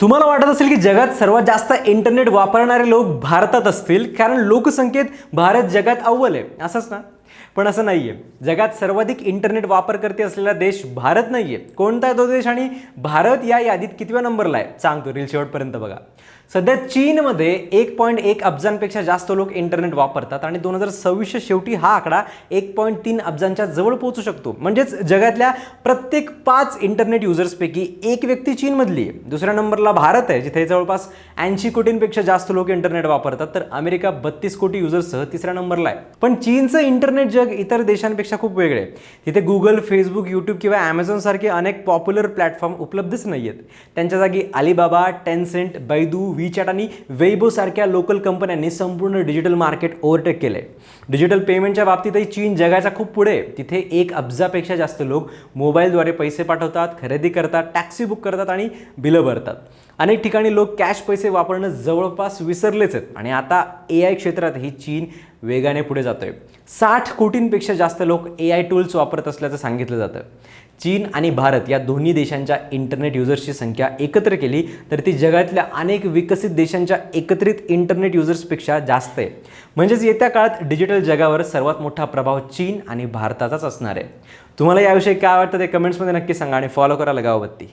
तुम्हाला वाटत असेल की जगात सर्वात जास्त इंटरनेट वापरणारे लोक भारतात असतील, कारण लोकसंख्येत भारत जगात अव्वल आहे, असंच ना? पण असं नाहीये. जगात सर्वाधिक इंटरनेट वापरकर्ते असलेला देश भारत नाहीये. कोणता आहे तो देश आणि भारत या यादीत कितव्या नंबरला आहे सांगतो, रील शेवटपर्यंत बघा. सध्या चीनमध्ये 1.1 अब्जांपेक्षा जास्त लोक इंटरनेट वापरतात आणि 2026च्या शेवटी हा आकडा 1.3 अब्जांच्या जवळ पोहोचू शकतो. म्हणजेच जगातल्या प्रत्येक 5 इंटरनेट युजर्सपैकी एक व्यक्ती चीनमधली आहे. दुसऱ्या नंबरला भारत आहे, जिथे जवळपास 80 कोटींपेक्षा जास्त लोक इंटरनेट वापरतात, तर अमेरिका 32 कोटी युजर्ससह तिसऱ्या नंबरला आहे. पण चीनचं इंटरनेट जग इतर देशांपेक्षा खूप वेगळे आहे. तिथे गुगल, फेसबुक, यूट्यूब किंवा ॲमेझॉन सारखे अनेक पॉप्युलर प्लॅटफॉर्म उपलब्धच नाही आहेत. त्यांच्या जागी अलिबाबा, टेन्सेंट, बैदू, वीचॅट आणि वेइबो सारख्या लोकल कंपन्यांनी संपूर्ण डिजिटल मार्केट ओव्हरटेक केले. डिजिटल पेमेंटच्या बाबतीतही चीन जगाच्या खूप पुढे आहे. तिथे 1 अब्जापेक्षा जास्त लोक मोबाईलद्वारे पैसे पाठवतात, खरेदी करतात, टॅक्सी बुक करतात आणि बिलं भरतात. अनेक ठिकाणी लोक कॅश पैसे वापरणं जवळपास विसरलेच आहेत. आणि आता AI क्षेत्रातही चीन वेगाने पुढे जातोय. 60 कोटींपेक्षा जास्त लोक AI टूल्स वापरत असल्याचं सांगितलं जातं. चीन आणि भारत या दोन्ही देशांच्या इंटरनेट युजर्सची संख्या एकत्र केली तर ती जगातल्या अनेक विकसित देशांच्या एकत्रित इंटरनेट युजर्सपेक्षा जास्त आहे. म्हणजेच येत्या काळात डिजिटल जगावर सर्वात मोठा प्रभाव चीन आणि भारताचाच असणार आहे. तुम्हाला याविषयी काय वाटतं ते कमेंट्समध्ये नक्की सांगा आणि फॉलो करा लगावबत्ती.